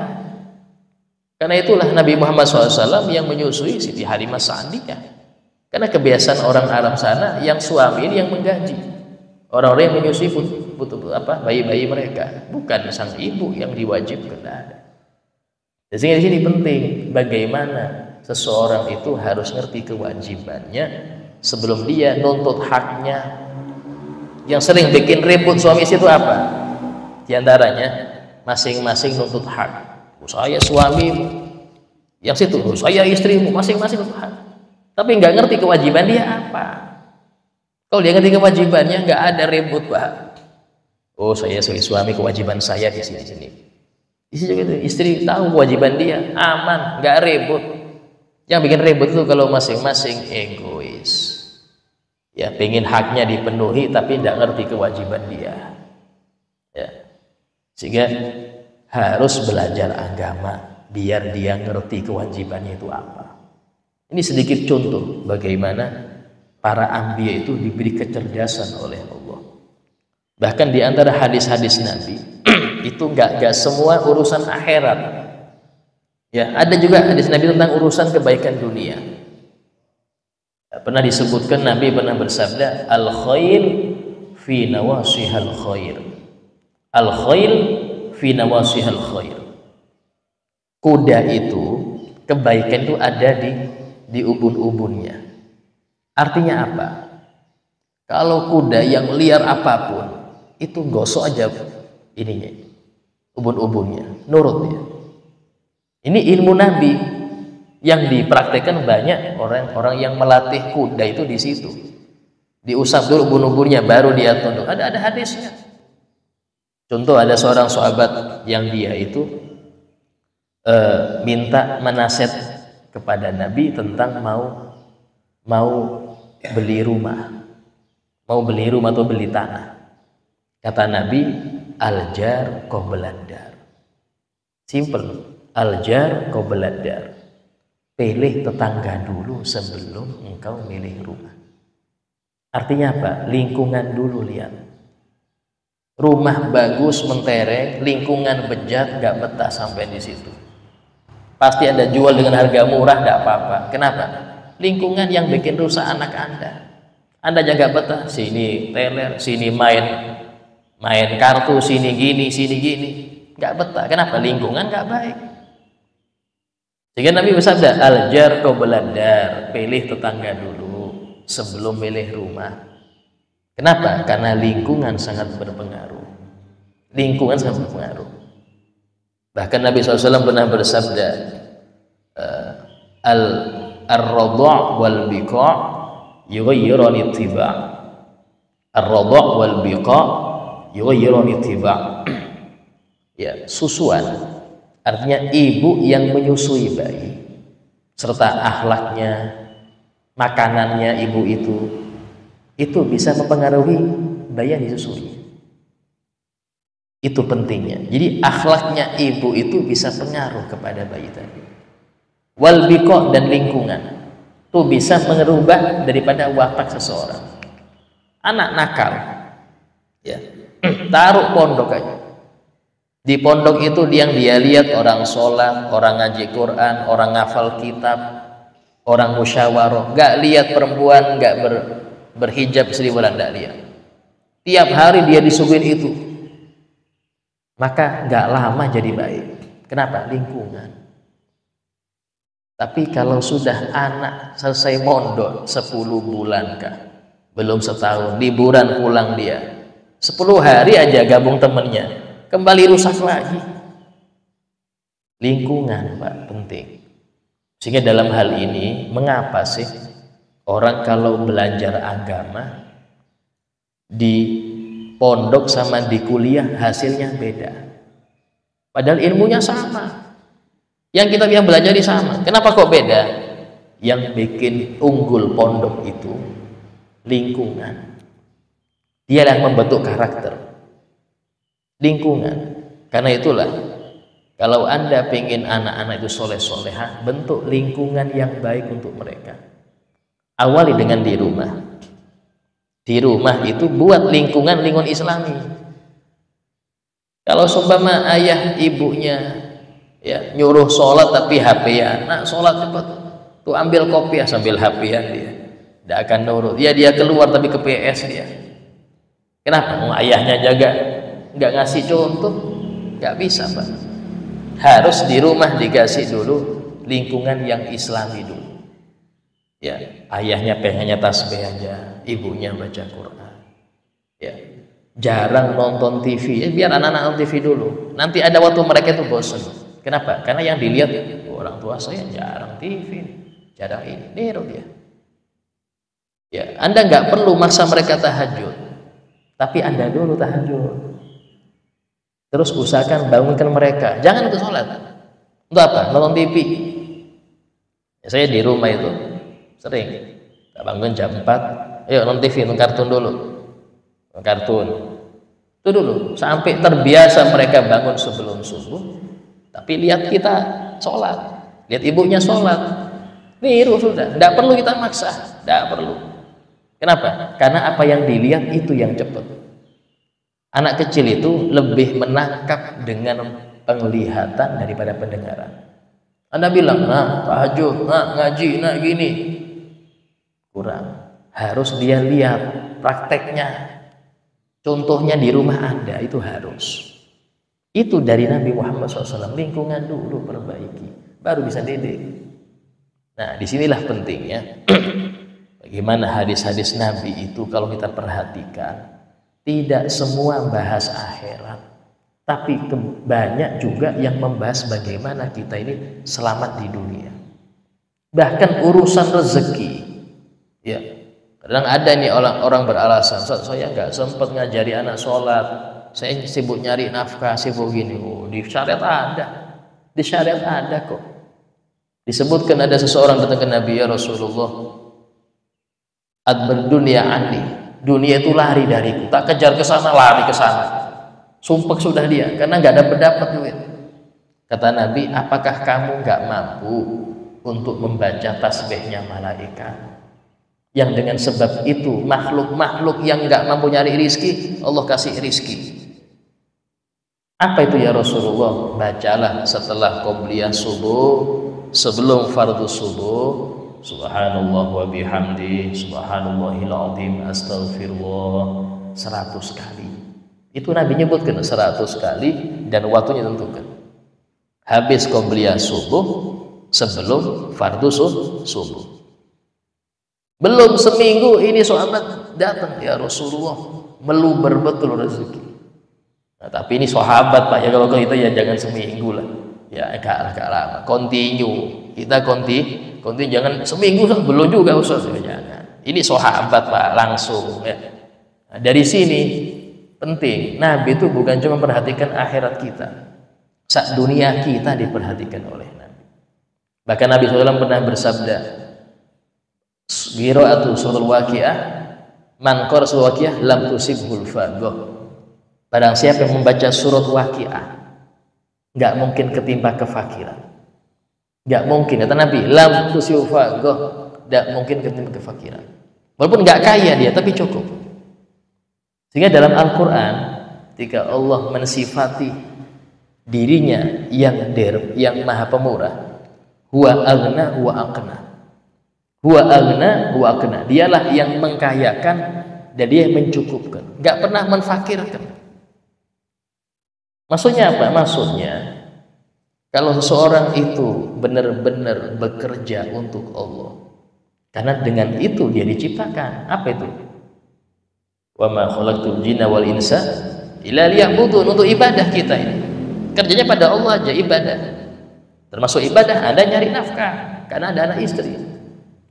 Karena itulah Nabi Muhammad SAW yang menyusui Siti Halimah Sa'diyah. Karena kebiasaan orang Arab sana yang suami ini yang menggaji. Orang-orang yang menyusui bayi-bayi mereka, bukan sang ibu yang diwajibkan. Jadi di sini penting bagaimana seseorang itu harus ngerti kewajibannya sebelum dia nuntut haknya. Yang sering bikin ribut suami istri itu apa? Di antaranya masing-masing nuntut hak. Saya suamimu, yang situ saya istrimu, masing-masing nuntut hak. Tapi nggak ngerti kewajiban dia apa. Kalau dia ngerti kewajibannya, nggak ada ribut, Pak. Oh, saya sebagai suami kewajiban saya di sini. Di sini juga istri tahu kewajiban dia, aman, nggak ribut. Yang bikin ribut itu kalau masing-masing egois. Ya, pengen haknya dipenuhi tapi tidak ngerti kewajiban dia. Ya. Sehingga harus belajar agama biar dia ngerti kewajibannya itu apa. Ini sedikit contoh bagaimana para anbiya itu diberi kecerdasan oleh Allah. Bahkan di antara hadis-hadis Nabi itu enggak semua urusan akhirat. Ya, ada juga hadis Nabi tentang urusan kebaikan dunia. Pernah disebutkan Nabi pernah bersabda, al khair fi nawasihal khair. Al khair fi nawasihal khair. Kuda itu, kebaikan itu ada di ubun-ubunnya. Artinya apa? Kalau kuda yang liar apapun, itu gosok aja ininya, ubun-ubunnya, nurut dia. Ini ilmu Nabi yang dipraktekkan banyak orang-orang yang melatih kuda itu di situ. Diusap dulu ubun-ubunnya baru dia tunduk. Ada hadisnya. Contoh, ada seorang sahabat yang dia itu minta menasihat kepada Nabi tentang mau beli rumah atau beli tanah. Kata Nabi, al-jar qablan dar. Simple. Al-jar qablan dar. Pilih tetangga dulu sebelum engkau milih rumah. Artinya apa? Lingkungan dulu lihat. Rumah bagus mentereng, lingkungan bejat, gak betah sampai di situ. Pasti ada jual dengan harga murah, gak apa-apa. Kenapa? Lingkungan yang bikin rusak anak Anda. Anda jaga betah, sini teler, sini main kartu, sini gini, gak betah. Kenapa? Lingkungan gak baik. Sehingga Nabi bersabda, al-jar qablan dar, pilih tetangga dulu sebelum milih rumah. Kenapa? Karena lingkungan sangat berpengaruh. Bahkan Nabi SAW pernah bersabda, ar-radha' wal biqa' yughayyirani ittiba'. Ar-radha' wal biqa' yughayyirani ittiba'. Ya, susuan. Artinya ibu yang menyusui bayi serta akhlaknya, makanannya ibu itu bisa mempengaruhi bayi yang disusui. Itu pentingnya. Jadi akhlaknya ibu itu bisa pengaruh kepada bayi tadi. Wal biqa' dan lingkungan itu bisa merubah daripada watak seseorang. Anak nakal, ya, taruh pondok aja. Di pondok itu yang dia lihat orang sholat, orang ngaji Quran, orang ngafal kitab, orang musyawarah. Gak lihat perempuan gak berhijab seribulan, gak lihat. Tiap hari dia disuguhin itu, maka gak lama jadi baik. Kenapa? Lingkungan. Tapi kalau sudah anak selesai mondok 10 bulan kah, belum setahun, liburan pulang dia 10 hari aja gabung temennya, kembali rusak lagi. Lingkungan, Pak, penting. Sehingga dalam hal ini, mengapa sih orang kalau belajar agama di pondok sama di kuliah hasilnya beda? Padahal ilmunya sama. Yang kita yang belajar sama. Kenapa kok beda? Yang bikin unggul pondok itu lingkungan. Dia yang membentuk karakter. Lingkungan. Karena itulah, kalau Anda pengen anak-anak itu soleh-solehah, bentuk lingkungan yang baik untuk mereka. Awali dengan di rumah. Di rumah itu buat lingkungan Islami. Kalau seumpama ayah ibunya ya nyuruh sholat tapi HP-an, nak sholat cepat, tuh ambil kopi ya sambil HP-an dia, tidak akan nurut. Ya dia keluar tapi ke PS dia. Kenapa? Ayahnya jaga, nggak ngasih contoh, nggak bisa, Pak. Harus di rumah dikasih dulu lingkungan yang Islami dulu. Ya, ayahnya pengennya tasbih aja, ibunya baca Quran. Ya, jarang nonton TV. Ya, biar anak-anak nonton TV dulu. Nanti ada waktu mereka itu bosan. Kenapa? Karena yang dilihat orang tua saya jarang TV, jarang ini, niru dia. Ya, Anda nggak perlu maksa mereka tahajud, tapi Anda dulu tahajud. Terus usahakan bangunkan mereka. Jangan untuk sholat. Untuk apa? Nonton TV. Ya, saya di rumah itu sering bangun jam 4, ayo nonton TV, nonton kartun dulu. Kartun. Itu dulu. Sampai terbiasa mereka bangun sebelum subuh. Tapi lihat kita sholat. Lihat ibunya sholat. Niru sudah. Tidak perlu kita maksa. Tidak perlu. Kenapa? Karena apa yang dilihat itu yang cepat. Anak kecil itu lebih menangkap dengan penglihatan daripada pendengaran. Anda bilang, nah tahajud, nah ngaji, nah gini, kurang. Harus dia lihat prakteknya, contohnya di rumah Anda itu harus. Itu dari Nabi Muhammad SAW, lingkungan dulu perbaiki, baru bisa didik. Nah disinilah pentingnya bagaimana hadis-hadis Nabi itu kalau kita perhatikan, tidak semua bahas akhirat, tapi banyak juga yang membahas bagaimana kita ini selamat di dunia. Bahkan urusan rezeki, ya kadang ada nih orang beralasan, saya nggak sempat ngajari anak sholat, saya sibuk nyari nafkah, sibuk gini. Oh, di syariat ada kok. Disebutkan ada seseorang datang ke Nabi, ya Rasulullah, adbar dunia anni, dunia itu lari dariku, tak kejar ke sana, lari ke sana. Sumpah sudah dia, karena nggak dapat duit. Kata Nabi, apakah kamu nggak mampu untuk membaca tasbihnya malaikat? Yang dengan sebab itu makhluk-makhluk yang nggak mampu nyari rizki, Allah kasih rizki. Apa itu ya Rasulullah? Bacalah setelah qobliyah subuh, sebelum fardu subuh, subhanallah wa bihamdi, subhanallahil azim, astaghfirullah 100 kali. Itu Nabi nyebutkan 100 kali dan waktunya tentukan. Habis qobliyah subuh, sebelum fardu subuh. Belum seminggu ini sahabat datang, ya Rasulullah, meluber betul rezeki. Nah, tapi ini sahabat Pak, ya kalau kita ya jangan seminggu lah. Ya agak lama, continue. Kita continue, jangan seminggu belum juga Ustaz, ya, jangan. Ini sahabat Pak, langsung ya. Nah, dari sini penting, Nabi itu bukan cuma memperhatikan akhirat kita, sak dunia kita diperhatikan oleh Nabi. Bahkan Nabi SAW pernah bersabda, qira'atu suratul waqiah, man qara suratul waqiah lam tusibhul faqah. Barang siapa yang membaca surat waqiah, nggak mungkin ketimpa kefakiran. Nggak mungkin, kata Nabi, lam tusibhul faqah, nggak mungkin ketimpa kefakiran. Walaupun nggak kaya dia, tapi cukup. Sehingga dalam Al-Quran, ketika Allah mensifati dirinya yang maha pemurah, huwa aghna huwa aqna, huwa aghna huwa aqna, dialah yang mengkayakan dan dia yang mencukupkan, nggak pernah menfakirkan. Maksudnya apa? Maksudnya kalau seseorang itu benar-benar bekerja untuk Allah, karena dengan itu dia diciptakan. Apa itu? Wa ma khalaqtul jinna wal insa illa liya'budun, untuk ibadah kita ini. Kerjanya pada Allah aja, ibadah. Termasuk ibadah Anda nyari nafkah karena ada anak istri.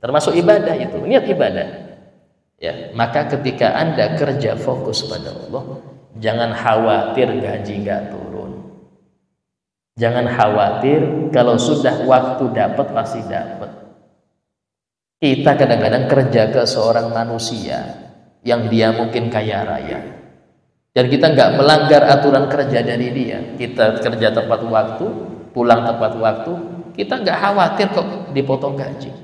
Termasuk ibadah itu, niat ibadah. Ya, maka ketika Anda kerja fokus pada Allah, jangan khawatir gaji nggak turun. Jangan khawatir kalau sudah waktu dapat pasti dapat. Kita kadang-kadang kerja ke seorang manusia yang dia mungkin kaya raya, dan kita nggak melanggar aturan kerja dari dia. Kita kerja tepat waktu, pulang tepat waktu, kita nggak khawatir kok dipotong gaji.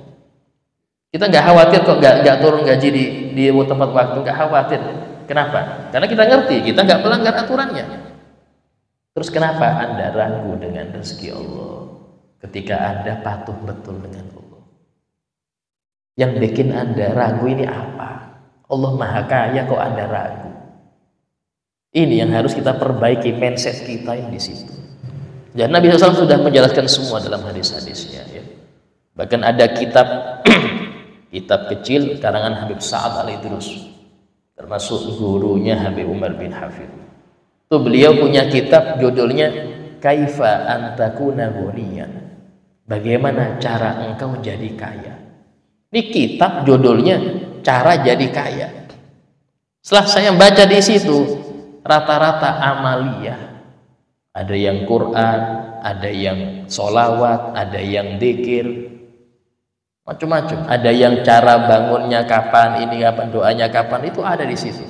Kita nggak khawatir kok nggak turun gaji di tempat waktu, nggak khawatir. Kenapa? Karena kita ngerti kita nggak melanggar aturannya. Terus kenapa Anda ragu dengan rezeki Allah ketika Anda patuh betul dengan Allah? Yang bikin Anda ragu ini apa? Allah maha kaya kok Anda ragu? Ini yang harus kita perbaiki, mindset kita yang di situ. Dan Nabi SAW sudah menjelaskan semua dalam hadis-hadisnya. Ya. Bahkan ada kitab kitab kecil karangan Habib Sa'ad Al-Idrus, termasuk gurunya Habib Umar bin Hafidh. Itu beliau punya kitab judulnya Kaifa Antakuna Ghaniyan, bagaimana cara engkau jadi kaya. Ini kitab judulnya Cara Jadi Kaya. Setelah saya baca di situ, rata-rata amaliyah, ada yang Quran, ada yang sholawat, ada yang dzikir, macam-macam. Ada yang cara bangunnya kapan, ini kapan, doanya kapan, itu ada di situ.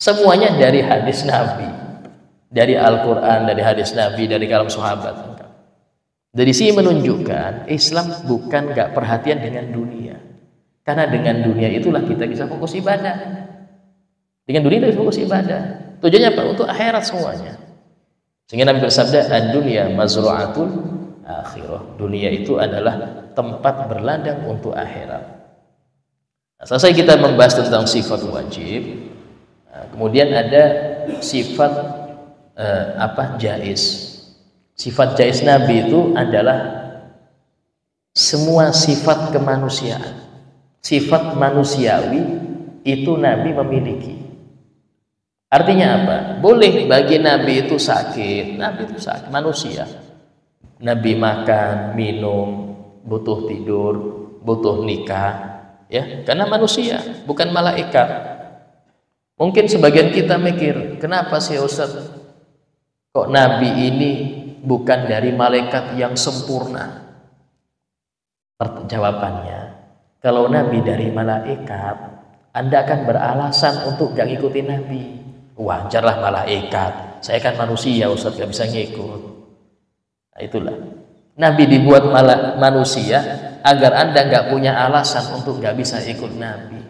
Semuanya dari hadis Nabi, dari Al-Quran, dari hadis Nabi, dari kalam sahabat. Dari sini menunjukkan Islam bukan nggak perhatian dengan dunia, karena dengan dunia itulah kita bisa fokus ibadah. Dengan dunia kita bisa fokus ibadah. Tujuannya apa? Untuk akhirat semuanya. Sehingga Nabi bersabda, ad-dunya mazru'atun akhirah. Dunia itu adalah tempat berladang untuk akhirat. Nah, selesai kita membahas tentang sifat wajib. Nah, kemudian ada sifat jaiz. Sifat jaiz Nabi itu adalah semua sifat kemanusiaan. Sifat manusiawi itu Nabi memiliki. Artinya apa? Boleh bagi Nabi itu sakit. Nabi itu sakit, manusia. Nabi makan, minum, butuh tidur, butuh nikah, ya, karena manusia, bukan malaikat. Mungkin sebagian kita mikir, kenapa sih Ustaz kok Nabi ini bukan dari malaikat yang sempurna? Jawabannya, kalau Nabi dari malaikat, Anda akan beralasan untuk gak ngikutin Nabi. Wajarlah malaikat, saya kan manusia Ustaz, gak bisa ngikut. Nah, itulah Nabi dibuat manusia agar Anda gak punya alasan untuk gak bisa ikut Nabi.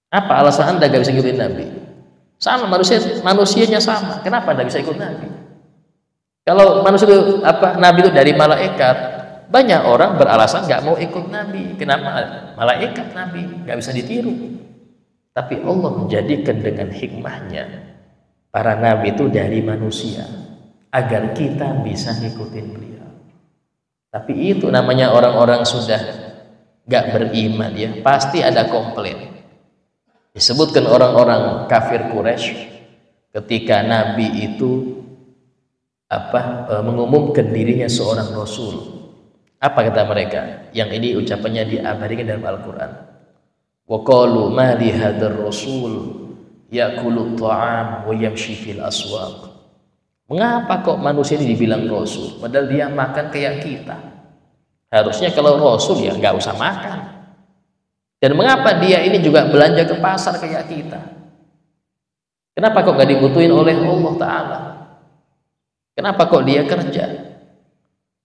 Apa alasan Anda gak bisa ikutin Nabi? Sama, manusianya sama. Kenapa Anda bisa ikut Nabi? Kalau manusia itu Nabi itu dari malaikat, banyak orang beralasan gak mau ikut Nabi. Kenapa? Malaikat Nabi gak bisa ditiru. Tapi Allah menjadikan dengan hikmahnya para Nabi itu dari manusia agar kita bisa ngikutin beliau. Tapi itu namanya orang-orang sudah gak beriman, ya pasti ada komplain. Disebutkan orang-orang kafir Quraisy ketika Nabi itu mengumumkan dirinya seorang Rasul. Apa kata mereka? Yang ini ucapannya diabadikan dalam Al-Quran. Wa qalu ma li hadzal rasul ya'kulu at-ta'am wa yamshi fil aswaq. Mengapa kok manusia ini dibilang Rasul? Padahal dia makan kayak kita. Harusnya kalau Rasul ya nggak usah makan. Dan mengapa dia ini juga belanja ke pasar kayak kita? Kenapa kok nggak dibutuhin oleh Allah Ta'ala? Kenapa kok dia kerja?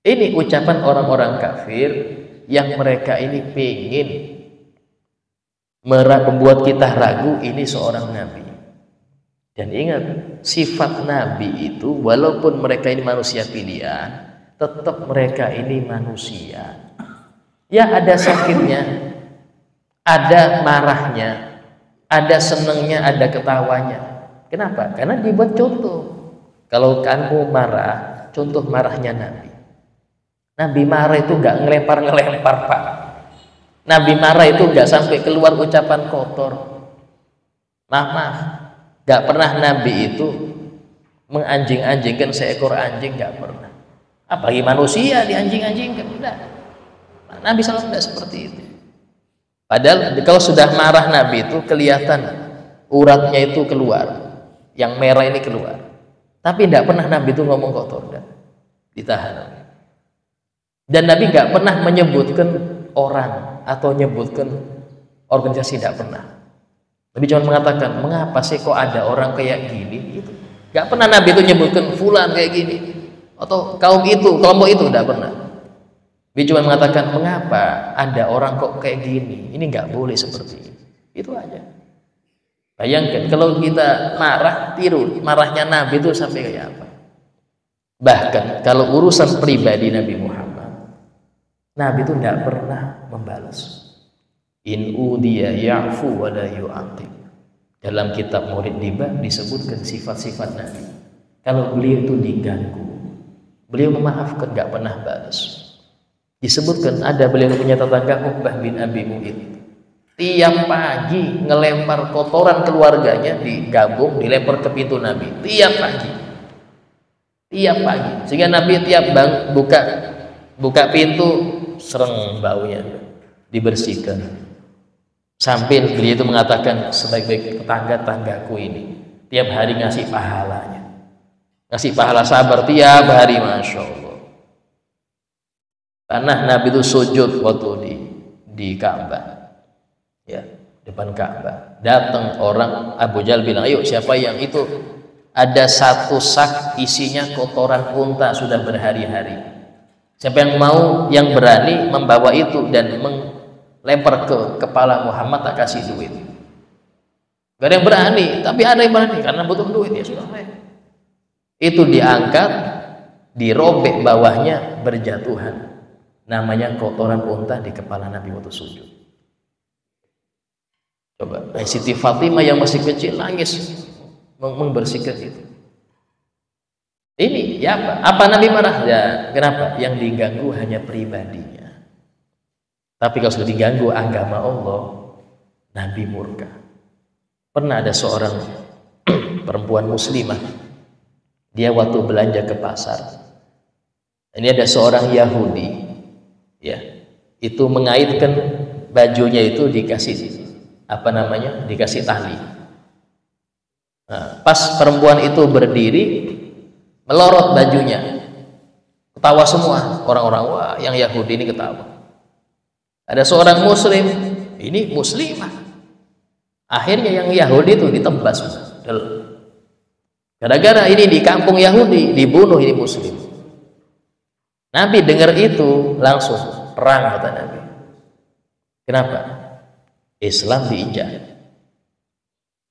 Ini ucapan orang-orang kafir yang mereka ini pengen membuat kita ragu ini seorang Nabi. Dan ingat, sifat Nabi itu walaupun mereka ini manusia pilihan, tetap mereka ini manusia. Ya ada sakitnya, ada marahnya, ada senengnya, ada ketawanya. Kenapa? Karena dibuat contoh. Kalau kamu marah, contoh marahnya Nabi. Nabi marah itu gak ngelempar-ngelempar, Pak. Nabi marah itu gak sampai keluar ucapan kotor. Maaf, gak pernah Nabi itu menganjing-anjingkan seekor anjing, gak pernah. Apalagi manusia dianjing-anjingkan, enggak. Nabi SAW enggak seperti itu. Padahal kalau sudah marah Nabi itu kelihatan uratnya itu keluar, yang merah ini keluar. Tapi enggak pernah Nabi itu ngomong kotor, enggak. Ditahan. Dan Nabi enggak pernah menyebutkan orang atau menyebutkan organisasi, tidak pernah. Nabi cuma mengatakan, mengapa sih kok ada orang kayak gini? Itu nggak pernah Nabi itu menyebutkan fulan kayak gini atau kaum itu, kelompok itu, tidak pernah. Nabi cuma mengatakan, mengapa ada orang kok kayak gini? Ini nggak boleh seperti ini. Itu aja. Bayangkan kalau kita marah, tiru marahnya Nabi itu sampai kayak apa. Bahkan kalau urusan pribadi Nabi Muhammad, Nabi itu tidak pernah membalas. In udiya ya'fu wa la yu'aqib. Dalam kitab Murid Diba disebutkan sifat-sifat Nabi. Kalau beliau itu diganggu, beliau memaafkan, nggak pernah balas. Disebutkan ada beliau punya tetangga Uqbah bin Abi Mu'id. Tiap pagi ngelempar kotoran keluarganya, digabung, dilempar ke pintu Nabi. Tiap pagi. Tiap pagi. Sehingga Nabi tiap buka pintu, sereng baunya, dibersihkan. Sampai beliau itu mengatakan, sebaik-baik tetangga-tanggaku ini tiap hari ngasih pahalanya, ngasih pahala sabar tiap hari, Masya Allah. Karena Nabi itu sujud waktu di Ka'bah, ya, depan Ka'bah. Datang orang, Abu Jahal bilang, ayo siapa yang itu ada satu sak isinya kotoran unta sudah berhari-hari. Siapa yang mau, yang berani membawa itu dan melempar ke kepala Muhammad, tak kasih duit. Gak ada yang berani, tapi ada yang berani karena butuh duit, ya sudah. Itu diangkat, dirobek bawahnya, berjatuhan. Namanya kotoran unta di kepala Nabi waktu sujud. Coba, Siti Fatimah yang masih kecil nangis membersihkan itu. Ini ya apa? Apa Nabi marah? Ya, kenapa? Yang diganggu hanya pribadinya. Tapi kalau sudah diganggu agama Allah, Nabi murka. Pernah ada seorang perempuan muslimah, dia waktu belanja ke pasar. Ini ada seorang Yahudi, ya, itu mengaitkan bajunya itu dikasih apa namanya? Dikasih tali. Nah, pas perempuan itu berdiri, melorot bajunya, ketawa semua orang-orang, wah yang Yahudi ini ketawa. Ada seorang muslim, ini muslimah, akhirnya yang Yahudi itu ditebas. Gara-gara ini di kampung Yahudi dibunuh ini muslim. Nabi dengar itu langsung perang, kata Nabi. Kenapa? Islam diinjak,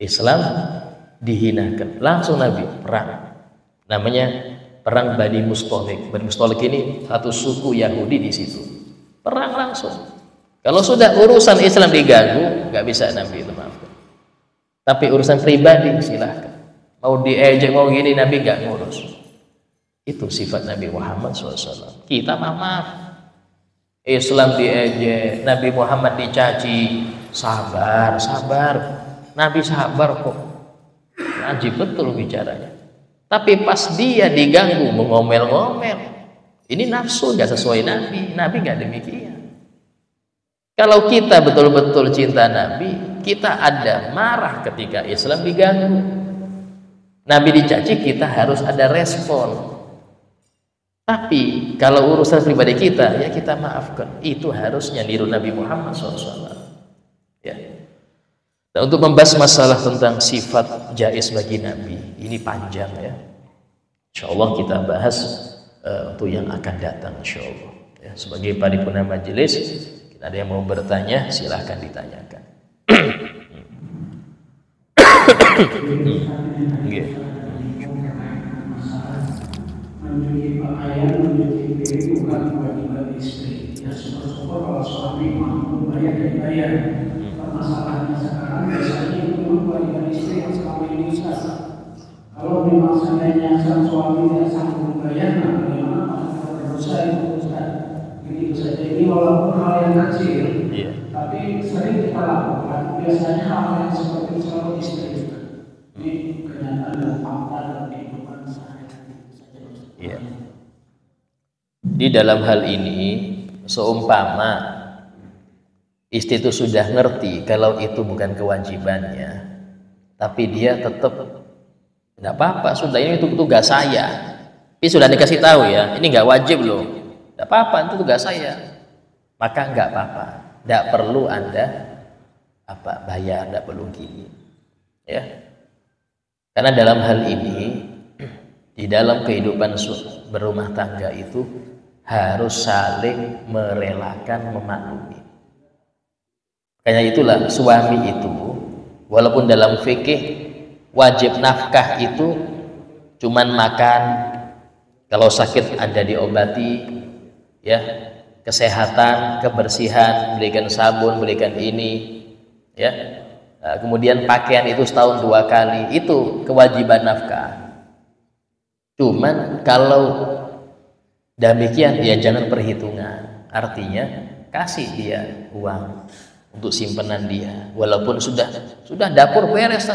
Islam dihinakan, langsung Nabi perang. Namanya perang Bani Mustalik. Bani Mustalik ini satu suku Yahudi di situ. Perang langsung. Kalau sudah urusan Islam diganggu, nggak bisa Nabi itu maafkan. Tapi urusan pribadi silahkan. Mau diejek mau gini, Nabi nggak ngurus. Itu sifat Nabi Muhammad SAW. Kita maaf. Islam diejek, Nabi Muhammad dicaci, sabar, sabar. Nabi sabar kok. Najib betul bicaranya. Tapi pas dia diganggu mengomel-ngomel, ini nafsu, nggak sesuai Nabi. Nabi nggak demikian. Kalau kita betul-betul cinta Nabi, kita ada marah ketika Islam diganggu. Nabi dicaci, kita harus ada respon. Tapi kalau urusan pribadi kita, ya kita maafkan. Itu harusnya niru Nabi Muhammad SAW. Ya. Dan untuk membahas masalah tentang sifat jais bagi Nabi, ini panjang ya. Insya Allah kita bahas untuk yang akan datang, insya Allah. Ya, sebagai paripurna majelis, kita ada yang mau bertanya, silahkan ditanyakan. Mencuci pakaian, mencuci piring bukan kewajiban istri. Ya syukur-syukur kalau suami mampu bayar dan bayar. Permasalahannya sekarang biasanya itu memang kewajiban istri yang selama ini Ustaz. Kalau memang seandainya sang suami tidak sanggup membayar, nah bagaimana maka berdosa itu Ustaz. Begitu saja. Ini walaupun hal yang kecil, tapi sering kita lakukan. Biasanya hal yang seperti itu selalu istri. Ini kenyataan dan fakta dalam kehidupan sehari-hari. Ya. Di dalam hal ini, seumpama istri itu sudah ngerti kalau itu bukan kewajibannya, tapi dia tetap nggak apa-apa, sudah ini itu tugas saya. Tapi sudah dikasih tahu ya, ini nggak wajib loh. Nggak apa-apa, itu tugas saya. Maka nggak apa-apa, nggak perlu Anda bayar, nggak perlu gini, ya. Karena dalam hal ini, di dalam kehidupan berumah tangga itu harus saling merelakan, memaklumi. Karena itulah suami itu, walaupun dalam fikih wajib nafkah itu cuman makan, kalau sakit ada diobati, ya, kesehatan, kebersihan, belikan sabun, belikan ini, ya. Nah, kemudian pakaian itu setahun 2 kali, itu kewajiban nafkah. Cuman kalau demikian ya jangan perhitungan. Artinya kasih dia uang untuk simpanan dia, walaupun sudah dapur beres,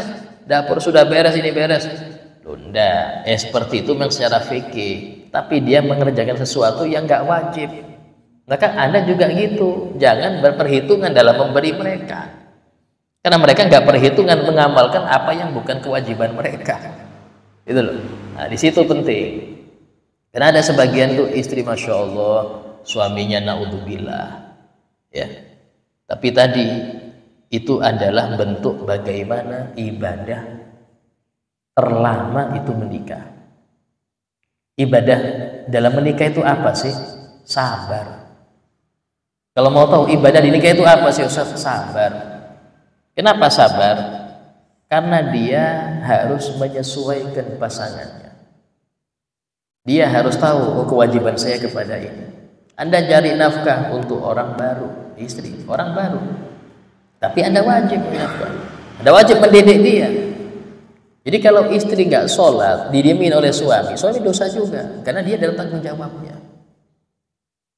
dapur sudah beres, ini beres. Lunda, seperti itu memang secara fikih, tapi dia mengerjakan sesuatu yang nggak wajib. Maka Anda juga gitu, jangan berperhitungan dalam memberi mereka. Karena mereka nggak perhitungan mengamalkan apa yang bukan kewajiban mereka. Itu loh. Nah, di situ penting. Karena ada sebagian tuh istri masya Allah suaminya naudzubillah, ya. Tapi tadi itu adalah bentuk bagaimana ibadah terlama itu menikah. Ibadah dalam menikah itu apa sih? Sabar. Kalau mau tahu ibadah di nikah itu apa sih Ustaz? Sabar. Kenapa sabar? Karena dia harus menyesuaikan pasangannya. Dia harus tahu kewajiban saya kepada ini. Anda cari nafkah untuk orang baru, istri, orang baru. Tapi Anda wajib menafkah. Anda wajib mendidik dia. Jadi kalau istri nggak sholat, didiemin oleh suami dosa juga, karena dia dalam tanggung jawabnya.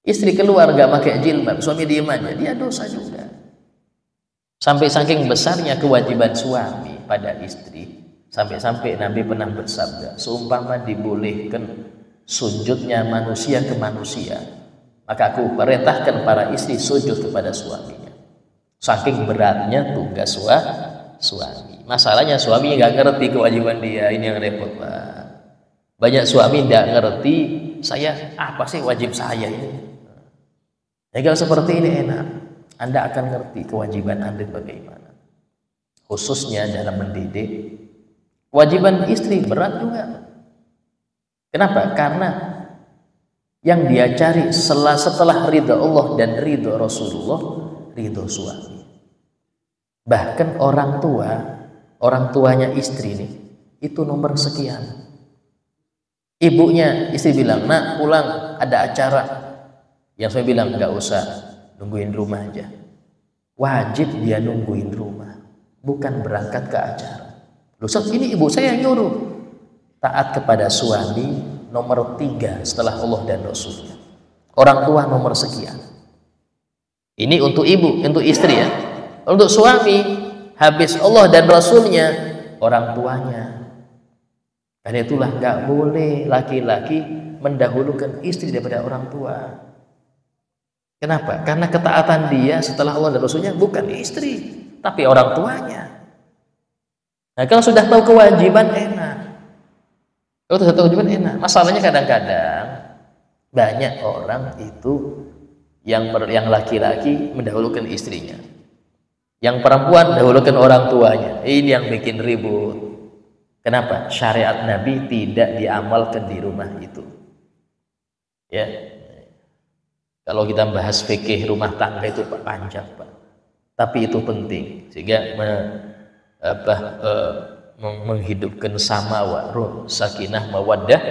Istri keluar nggak pakai jilbab, suami diem aja, dia dosa juga. Sampai saking besarnya kewajiban suami pada istri, sampai-sampai Nabi pernah bersabda, seumpama dibolehkan sujudnya manusia ke manusia, maka aku perintahkan para istri sujud kepada suaminya. Saking beratnya tugas suami. Masalahnya suami nggak ngerti kewajiban dia, ini yang repot, Pak. Banyak suami nggak ngerti, saya apa sih wajib saya ini. Ya kalau seperti ini enak, Anda akan ngerti kewajiban Anda bagaimana. Khususnya dalam mendidik. Kewajiban istri berat juga. Kenapa? Karena yang dia cari setelah ridha Allah dan ridha Rasulullah, ridha suami. Bahkan orang tuanya istri nih, itu nomor sekian. Ibunya, istri bilang, nak pulang ada acara. Yang saya bilang, nggak usah, nungguin rumah aja. Wajib dia nungguin rumah, bukan berangkat ke acara. Loh, ini ibu saya yang nyuruh. Taat kepada suami nomor 3 setelah Allah dan Rasulnya. Orang tua nomor sekian. Ini untuk ibu, untuk istri ya. Untuk suami, habis Allah dan Rasulnya, orang tuanya. Karena itulah nggak boleh laki-laki mendahulukan istri daripada orang tua. Kenapa? Karena ketaatan dia setelah Allah dan Rasulnya bukan istri, tapi orang tuanya. Nah, kalau sudah tahu kewajiban enak. Kalau sudah tahu kewajiban enak. Masalahnya kadang-kadang banyak orang itu yang laki-laki mendahulukan istrinya, yang perempuan mendahulukan orang tuanya. Ini yang bikin ribut. Kenapa? Syariat Nabi tidak diamalkan di rumah itu. Ya. Kalau kita bahas fikih rumah tangga itu panjang, Pak. Tapi itu penting sehingga menghidupkan samawa, sakinah, mawaddah,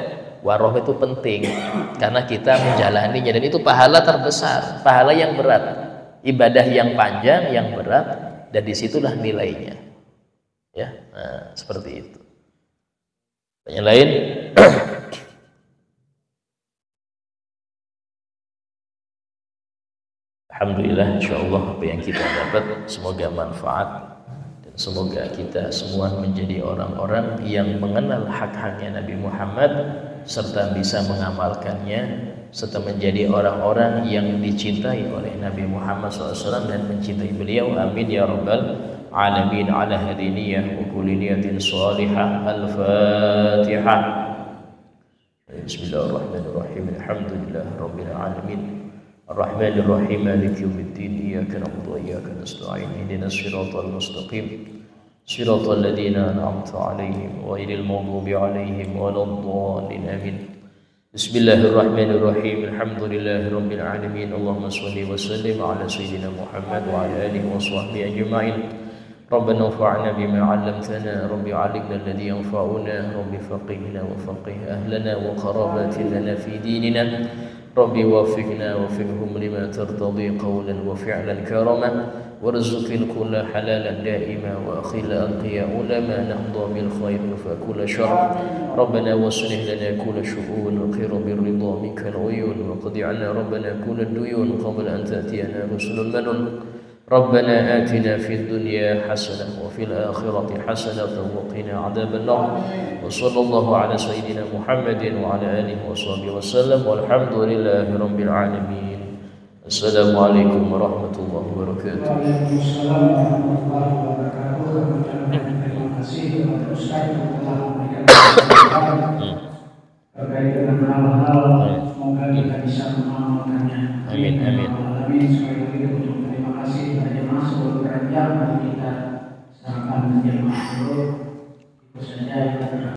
waroh itu penting karena kita menjalaninya, dan itu pahala terbesar, pahala yang berat, ibadah yang panjang, yang berat, dan disitulah nilainya. Ya, nah, seperti itu. Yang lain. Alhamdulillah, insyaallah apa yang kita dapat semoga manfaat, dan semoga kita semua menjadi orang-orang yang mengenal hak-haknya Nabi Muhammad serta bisa mengamalkannya, serta menjadi orang-orang yang dicintai oleh Nabi Muhammad SAW dan mencintai beliau. Amin ya rabbal alamin. Ala hadiniyah wa kulli niyatin salihah. Al-Fatihah. Bismillahirrahmanirrahim. Alhamdulillah rabbil alamin. الرحمن الرحيم مالك يوم الدين إياك نعبد وإياك نستعين اهدنا الصراط المستقيم صراط الذين أنعمت عليهم غير المغضوب عليهم ولا الضالين آمين بسم الله الرحمن الرحيم الحمد لله رب العالمين اللهم صل وسلم على سيدنا محمد وعلى آله وصحبه أجمعين ربنا انفعنا بما علمتنا رب علمنا الذي ينفعنا رب فقهنا وفقه أهلنا وقراباتنا في ديننا ربي وفقنا وفقهم لما ترتضي قولا وفعلا كرما وارزق الكل حلالا دائما وأخل أنقياء لما نهضى بالخير فكل شر ربنا واصلح لنا كل شؤون وخير بالرضا منك العيون وقض عنا ربنا كل الديون قبل أن تأتينا رسل المنن ربنا آتنا في الدنيا حسنة وفي الآخرة حسنة وقنا عذاب النار وصلى الله على سيدنا محمد وعلى آله وصحبه وسلم والحمد لله رب العالمين. السلام عليكم ورحمة الله وبركاته. Waalaikumsalam warahmatullahi wabarakatuh. Terima kasih kepada Ustaz yang telah memberikan kesempatan terkait dengan hal-hal, semoga kita bisa mengamalkannya. Amin amin. Sekali lagi terima kasih kepada jemaah seluruh kerajaan, mari kita serahkan jemaah dulu. Itu saja yang